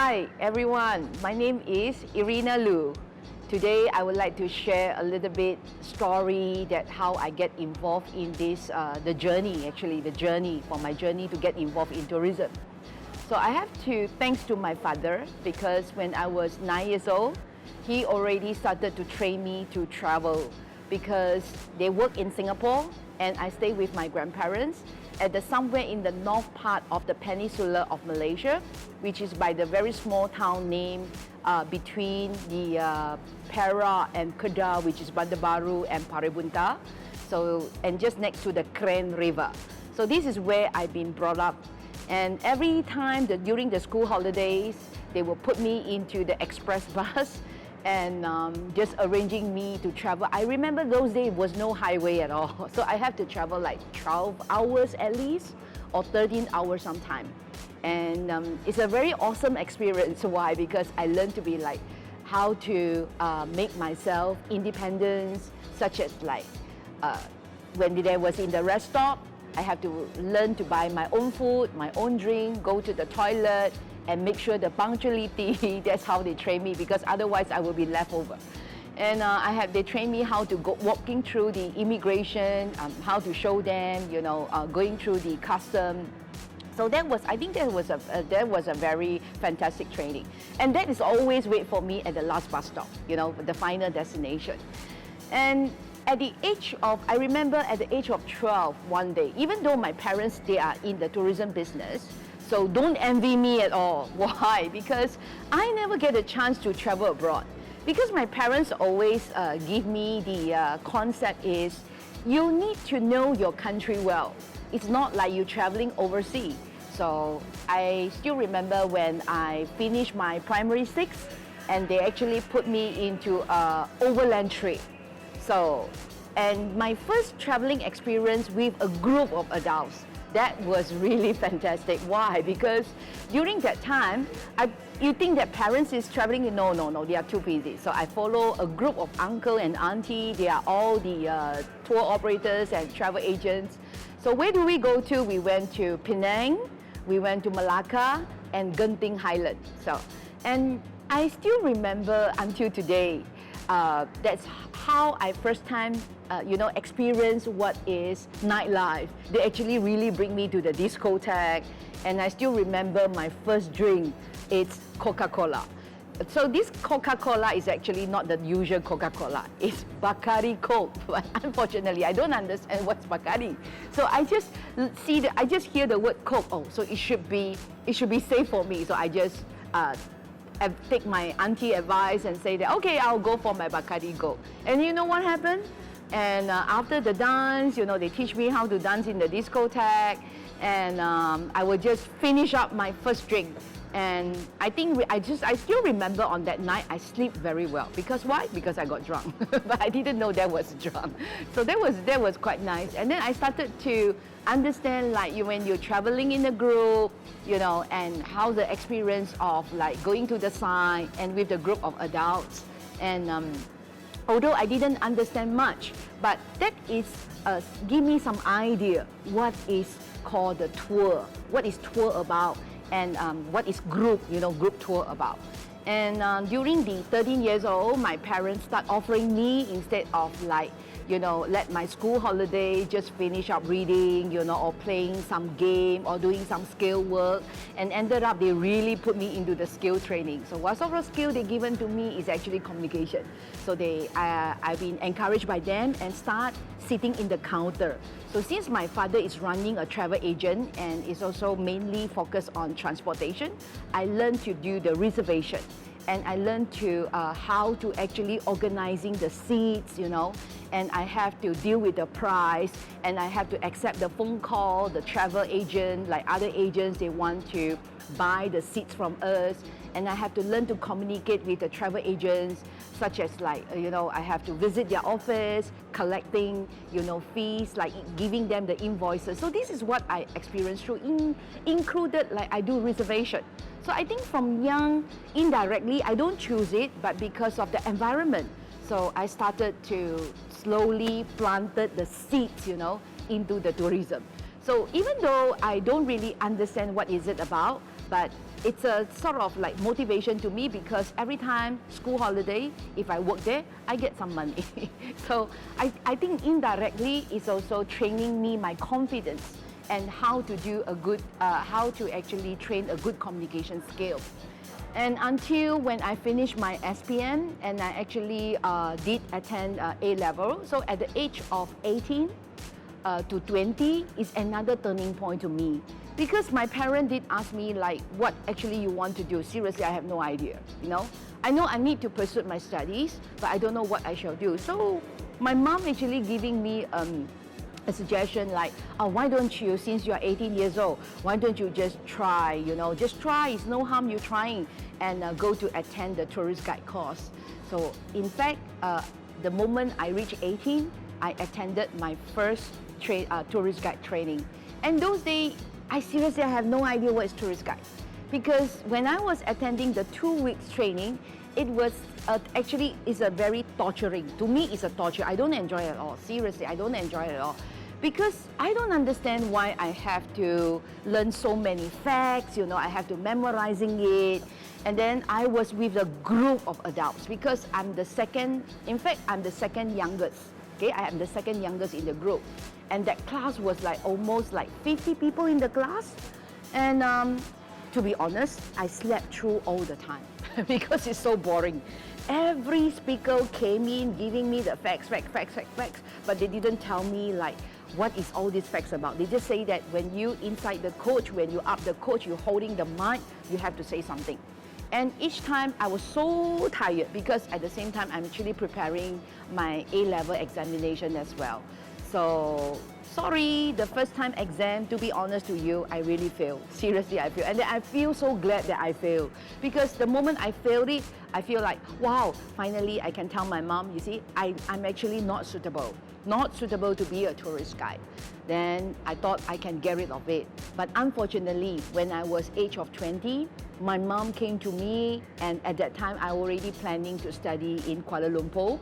Hi everyone, my name is Irina Lu. Today I would like to share a little bit story that how I get involved in this, the journey for my journey to get involved in tourism. So I have to thanks to my father because when I was 9 years old, he already started to train me to travel because they work in Singapore and I stay with my grandparents at somewhere in the north part of the peninsula of Malaysia, which is by the very small town named between the Perak and Kedah, which is Bandar Baru and Parebunta. So, and just next to the Kren River. So this is where I've been brought up. And every time during the school holidays, they will put me into the express bus and just arranging me to travel. I remember those days was no highway at all. So I have to travel like 12 hours at least, or 13 hours sometime. And it's a very awesome experience. Why? Because I learned to be like, how to make myself independent, such as like, when there was in the rest stop, I have to learn to buy my own food, my own drink, go to the toilet, and make sure the punctuality, that's how they train me, because otherwise I will be left over. And they train me how to go walking through the immigration, how to show them, you know, going through the custom. So that was, I think that was a very fantastic training. And that is always wait for me at the last bus stop, you know, the final destination. And at the age of, I remember at the age of 12 one day, even though my parents, they are in the tourism business, so don't envy me at all. Why? Because I never get a chance to travel abroad. Because my parents always give me the concept is, you need to know your country well. It's not like you traveling overseas. So I still remember when I finished my primary 6 and they actually put me into an overland trip. So, and my first traveling experience with a group of adults, that was really fantastic. Why? Because during that time, you think that parents is traveling, no, they are too busy. So I follow a group of uncle and auntie, they are all the tour operators and travel agents. So where do we go to? We went to Penang, we went to Malacca and Genting Highland. So, and I still remember until today, that's how I first time experience what is nightlife. They actually really bring me to the discotheque, and I still remember my first drink, it's Coca-Cola. So this Coca-Cola is actually not the usual Coca-Cola, it's Bacardi Coke, but unfortunately I don't understand what's Bacardi. So I just hear the word Coke, oh, so it should be safe for me, so I just take my auntie advice and say that, okay, I'll go for my Bacardi Coke. And you know what happened? And after the dance, you know, they teach me how to dance in the discotheque, and I would just finish up my first drink. And I think I still remember on that night I sleep very well. Because why? Because I got drunk. But I didn't know that was drunk. So that was quite nice. And then I started to understand, like, when you're traveling in a group, you know, and how the experience of like going to the site and with a group of adults. And although I didn't understand much, but that is give me some idea what is called the tour, what is tour about, and what is group tour about. And during the 13 years old, my parents start offering me, instead of like, you know, let my school holiday just finish up reading, you know, or playing some game or doing some skill work, and ended up they really put me into the skill training. So what sort of skill they given to me is actually communication. So I've been encouraged by them and start sitting in the counter. So since my father is running a travel agent and is also mainly focused on transportation, I learned to do the reservation. And I learned to how to actually organizing the seats, you know, and I have to deal with the price, and I have to accept the phone call, the travel agent, like other agents, they want to buy the seats from us, and I have to learn to communicate with the travel agents, such as like, you know, I have to visit their office, collecting, you know, fees, like giving them the invoices. So this is what I experienced through, included like I do reservation. So I think from young, indirectly, I don't choose it, but because of the environment. So I started to slowly planted the seeds, you know, into the tourism. So even though I don't really understand what is it about, but it's a sort of like motivation to me because every time school holiday, if I work there, I get some money. So I think indirectly it's also training me my confidence and how to do a good, how to actually train a good communication skill. And until when I finished my SPM and I actually did attend A-level, so at the age of 18 to 20 is another turning point to me. Because my parents did ask me like, what actually you want to do? Seriously, I have no idea, you know. I know I need to pursue my studies, but I don't know what I shall do. So my mom actually giving me a suggestion like, oh, why don't you, since you're 18 years old, why don't you just try, you know, just try, it's no harm you trying, and go to attend the tourist guide course. So in fact, the moment I reached 18, I attended my first tourist guide training. And those days, I seriously have no idea what is tourist guide. Because when I was attending the 2 weeks training, it was actually is a very torturing. To me, it's a torture. I don't enjoy it at all. Seriously, I don't enjoy it at all. Because I don't understand why I have to learn so many facts, you know, I have to memorizing it. And then I was with a group of adults because I'm the second, in fact, I'm the second youngest. Okay, I am the second youngest in the group. And that class was like almost like 50 people in the class. And to be honest, I slept through all the time because it's so boring. Every speaker came in giving me the facts, but they didn't tell me like, what is all these facts about? They just say that when you inside the coach, when you up the coach, you're holding the mic, you have to say something. And each time I was so tired because at the same time I'm actually preparing my A-level examination as well. So sorry, the first time exam, to be honest to you, I really failed. Seriously, I failed. And then I feel so glad that I failed. Because the moment I failed it, I feel like, wow, finally I can tell my mom, you see, I'm actually not suitable to be a tourist guide. Then I thought I can get rid of it. But unfortunately, when I was age of 20, my mom came to me, and at that time I already planning to study in Kuala Lumpur.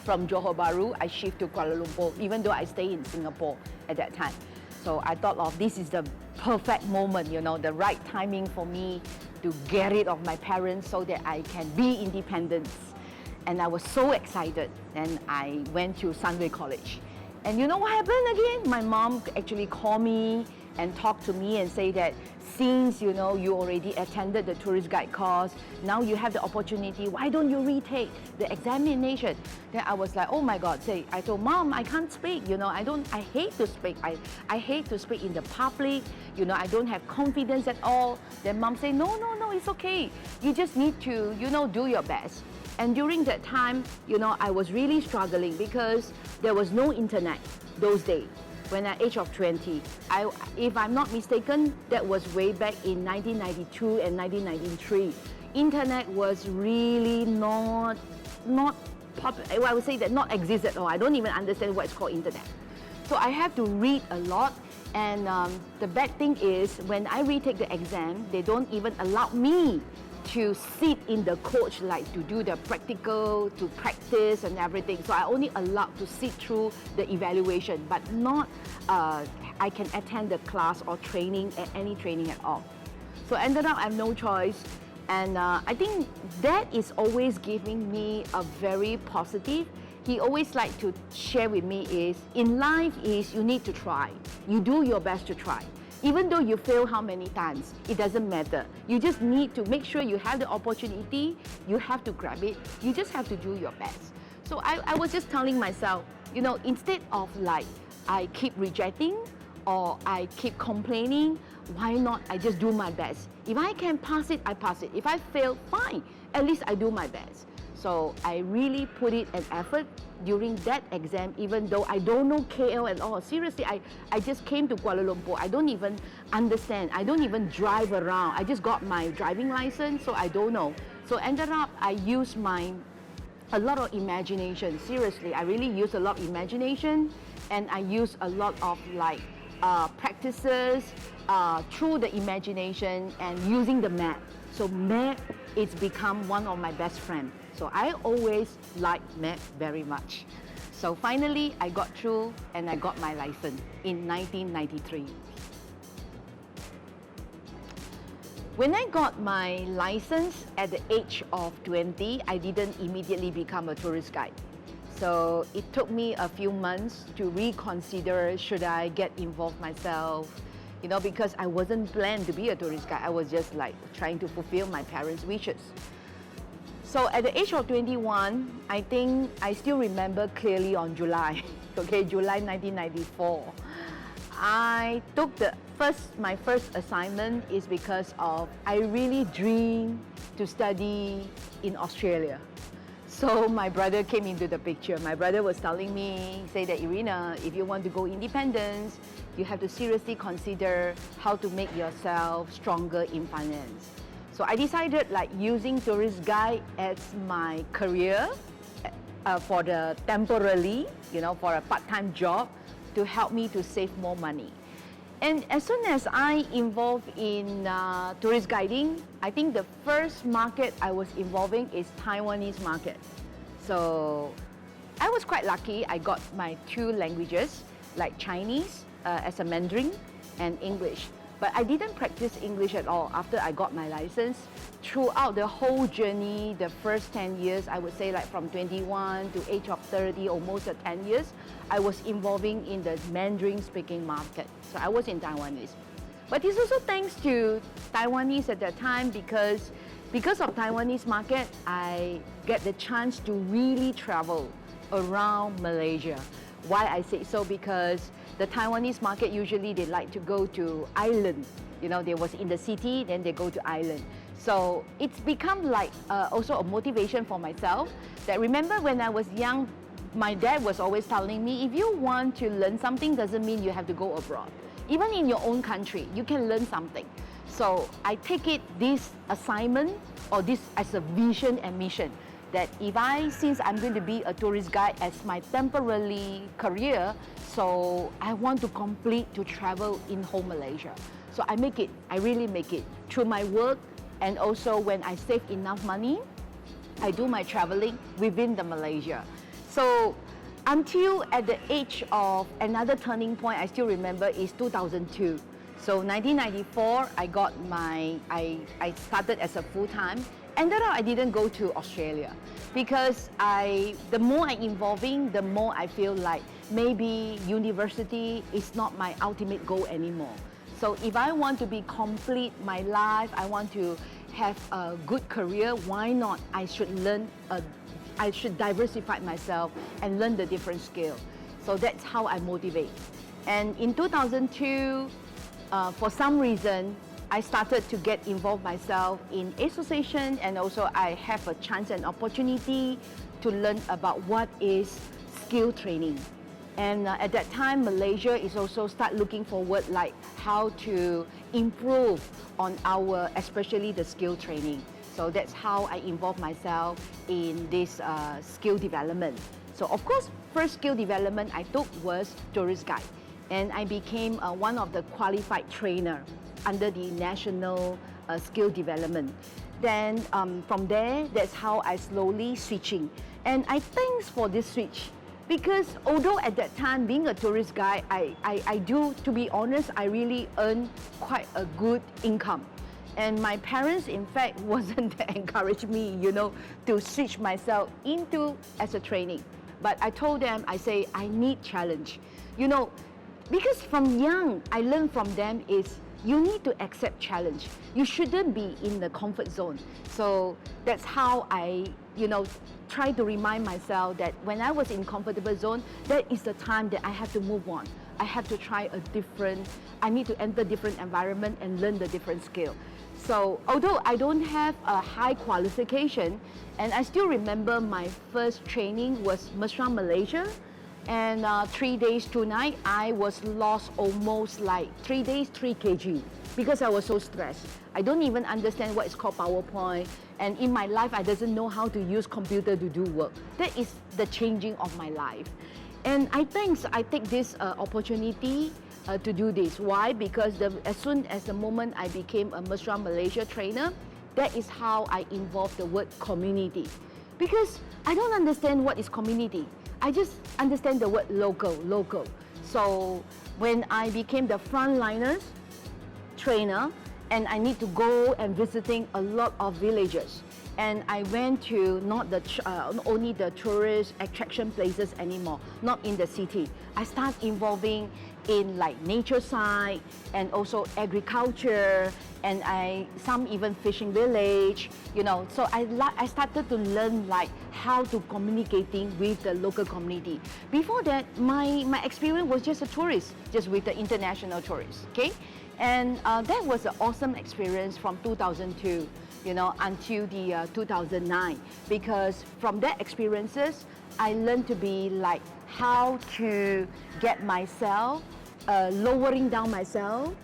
From Johor Bahru, I shift to Kuala Lumpur, even though I stay in Singapore at that time. So I thought of this is the perfect moment, you know, the right timing for me to get rid of my parents so that I can be independent. And I was so excited, and I went to Sunway College. And you know what happened again? My mom actually called me and talked to me and say that since you know you already attended the tourist guide course, now you have the opportunity, why don't you retake the examination? Then I was like, oh my God, I told Mom, I can't speak, you know, I hate to speak. I hate to speak in the public, you know, I don't have confidence at all. Then Mom said, no, it's okay. You just need to, you know, do your best. And during that time, you know, I was really struggling because there was no internet those days. When at age of 20, if I'm not mistaken, that was way back in 1992 and 1993. Internet was really not popular. I would say that not exist at all. I don't even understand what it's called internet. So I have to read a lot. And the bad thing is, when I retake the exam, they don't even allow me to sit in the coach, like to do the practical, to practice and everything. So I only allowed to sit through the evaluation, but not I can attend the class or training, any training at all. So ended up I have no choice. And I think that is always giving me a very positive. He always like to share with me is, in life is you need to try. You do your best to try. Even though you fail how many times, it doesn't matter. You just need to make sure you have the opportunity, you have to grab it, you just have to do your best. So I was just telling myself, you know, instead of like, I keep rejecting or I keep complaining, why not I just do my best? If I can pass it, I pass it. If I fail, fine, at least I do my best. So I really put it an effort during that exam, even though I don't know KL at all. Seriously, I just came to Kuala Lumpur. I don't even understand. I don't even drive around. I just got my driving license, so I don't know. So ended up, I used a lot of imagination. Seriously, I really used a lot of imagination, and I used a lot of like practices through the imagination and using the map. So map, it's become one of my best friends. So I always like map very much. So finally, I got through and I got my license in 1993. When I got my license at the age of 20, I didn't immediately become a tourist guide. So it took me a few months to reconsider, should I get involved myself? You know, because I wasn't planned to be a tourist guide. I was just like trying to fulfill my parents' wishes. So at the age of 21, I think I still remember clearly on July, okay, July 1994. I took my first assignment is because of I really dream to study in Australia. So my brother came into the picture. My brother was telling me, say that Irina, if you want to go independent, you have to seriously consider how to make yourself stronger in finance. So I decided like using tourist guide as my career for the temporarily, you know, for a part-time job to help me to save more money. And as soon as I involved in tourist guiding, I think the first market I was involving is Taiwanese market. So I was quite lucky. I got my 2 languages, like Chinese as a Mandarin and English. But I didn't practice English at all after I got my license. Throughout the whole journey, the first 10 years, I would say like from 21 to age of 30, almost 10 years, I was involving in the Mandarin speaking market. So I was in Taiwanese. But it's also thanks to Taiwanese at that time because of Taiwanese market, I get the chance to really travel around Malaysia. Why I say so? Because the Taiwanese market, usually they like to go to island. You know, they was in the city, then they go to island. So it's become like also a motivation for myself that remember when I was young, my dad was always telling me, if you want to learn something, doesn't mean you have to go abroad. Even in your own country, you can learn something. So I take this assignment or this as a vision and mission that since I'm going to be a tourist guide as my temporary career, so I want to complete to travel in whole Malaysia. So I really make it through my work, and also when I save enough money, I do my traveling within the Malaysia. So until at the age of another turning point, I still remember is 2002. So 1994, I started as a full-time. Ended up I didn't go to Australia because the more I'm involving, the more I feel like maybe university is not my ultimate goal anymore. So if I want to be complete my life, I want to have a good career, why not? I should diversify myself and learn the different skill. So that's how I motivate. And in 2002, for some reason, I started to get involved myself in association, and also I have a chance and opportunity to learn about what is skill training. And at that time, Malaysia is also start looking forward like how to improve on especially the skill training. So that's how I involve myself in this skill development. So of course, first skill development I took was tourist guide. And I became one of the qualified trainer under the national skill development. Then from there, that's how I slowly switching. And I thanks for this switch because although at that time being a tourist guide, I do, to be honest, I really earn quite a good income. And my parents, in fact, wasn't encourage me, you know, to switch myself into as a training. But I told them, I say, I need challenge. You know, because from young, I learned from them is you need to accept challenge. You shouldn't be in the comfort zone. So that's how I, you know, try to remind myself that when I was in comfortable zone, that is the time that I have to move on. I have to try I need to enter different environment and learn the different skill. So although I don't have a high qualification, and I still remember my first training was Mesra, Malaysia, and 3 days, 2 nights, I was lost almost like 3 days, 3 kg because I was so stressed. I don't even understand what is called PowerPoint, and in my life, I doesn't know how to use computer to do work. That is the changing of my life. And I take this opportunity to do this. Why? Because as soon as the moment I became a Mesra Malaysia trainer, that is how I involved the word community. Because I don't understand what is community. I just understand the word local. So when I became the frontliners trainer, and I need to go and visiting a lot of villages. And I went to not only the tourist attraction places anymore, not in the city. I start involving in like nature side and also agriculture, and some even fishing village, you know. So I started to learn like how to communicating with the local community. Before that, my experience was just a tourist, just with the international tourists, okay? And that was an awesome experience from 2002, you know, until the 2009, because from that experiences, I learned to be like how to get myself, lowering down myself,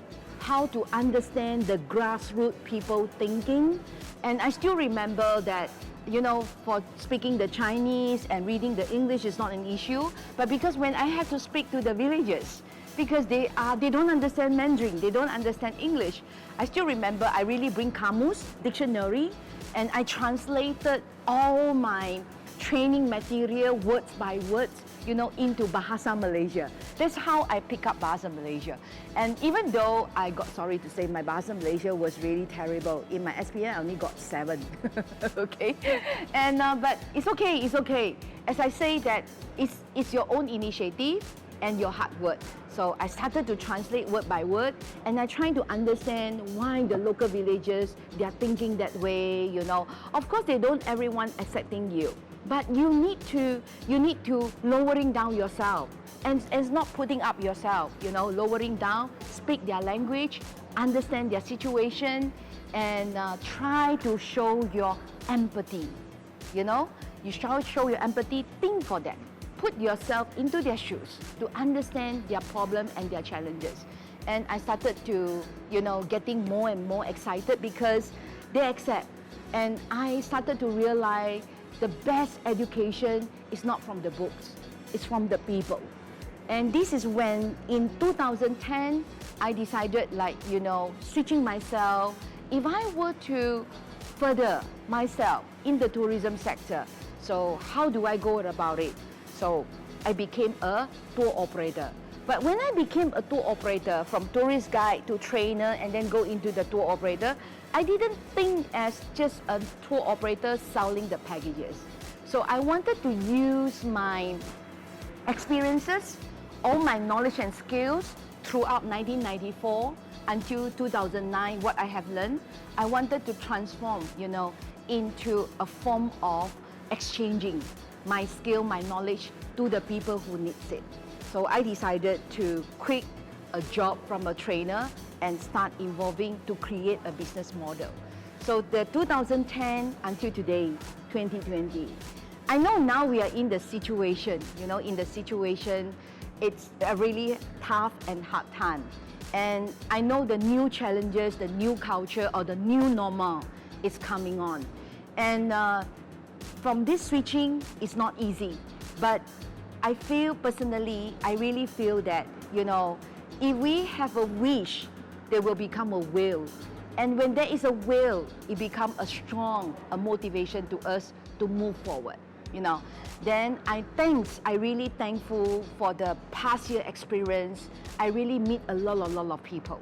how to understand the grassroots people thinking. And I still remember that, you know, for speaking the Chinese and reading the English is not an issue, but because when I had to speak to the villagers, because they don't understand Mandarin, they don't understand English. I still remember I really bring Kamus, dictionary, and I translated all my training material words by words, you know, into Bahasa Malaysia. That's how I pick up Bahasa Malaysia. And even though I got, sorry to say, my Bahasa Malaysia was really terrible. In my SPM, I only got 7, okay? And, but it's okay, it's okay. As I say that, it's your own initiative and your hard work. So I started to translate word by word, and I try to understand why the local villagers, they are thinking that way, you know. Of course, they don't everyone accepting you, but you need to lowering down yourself, and it's not putting up yourself, you know, lowering down, speak their language, understand their situation, and try to show your empathy, you know. You show your empathy, think for them. Put yourself into their shoes to understand their problem and their challenges. And I started to, you know, getting more and more excited because they accept. And I started to realize the best education is not from the books, it's from the people. And this is when, in 2010, I decided, like, you know, switching myself. If I were to further myself in the tourism sector, so how do I go about it? So I became a tour operator. But when I became a tour operator, from tourist guide to trainer and then go into the tour operator, I didn't think as just a tour operator selling the packages. So I wanted to use my experiences, all my knowledge and skills throughout 1994 until 2009, what I have learned, I wanted to transform, you know, into a form of exchanging my skill, my knowledge to the people who needs it. So I decided to quit a job from a trainer and start involving to create a business model. So the 2010 until today, 2020. I know now we are in the situation, you know, it's a really tough and hard time. And I know the new challenges, the new culture or the new normal is coming on. And from this switching, it's not easy, but I feel personally, I really feel that, you know, if we have a wish, there will become a will. And when there is a will, it becomes a motivation to us to move forward, you know. Then I really thankful for the past year experience. I really meet a lot of people.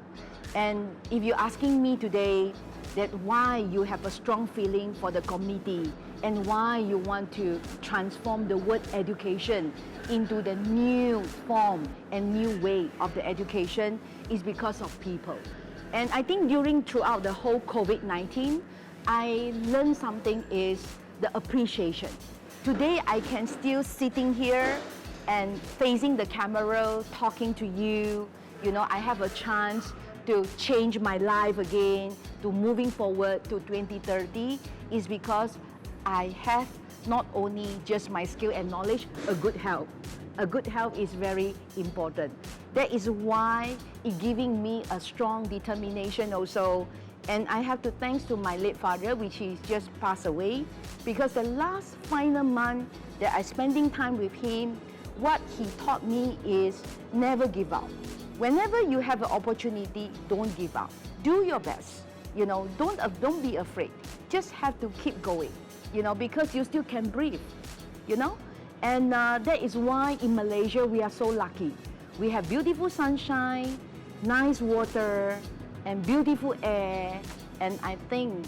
And if you're asking me today that why you have a strong feeling for the community and why you want to transform the word education into the new form and new way of the education is because of people. And I think throughout the whole COVID-19, I learned something is the appreciation. Today I can still sitting here and facing the camera, talking to you. You know, I have a chance to change my life again, to moving forward to 2030 is because I have not only just my skill and knowledge, a good health. A good health is very important. That is why it's giving me a strong determination also. And I have to thanks to my late father, which is just passed away, because the last final month that I spending time with him, what he taught me is never give up. Whenever you have an opportunity, don't give up. Do your best. You know, don't be afraid. Just have to keep going. You know, because you still can breathe. You know, and that is why in Malaysia we are so lucky. We have beautiful sunshine, nice water, and beautiful air. And I think,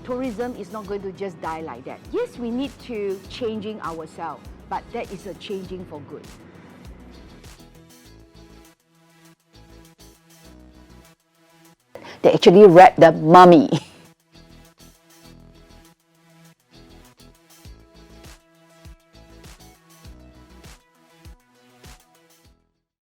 tourism is not going to just die like that. Yes, we need to changing ourselves, but that is a changing for good. They actually wrap the mummy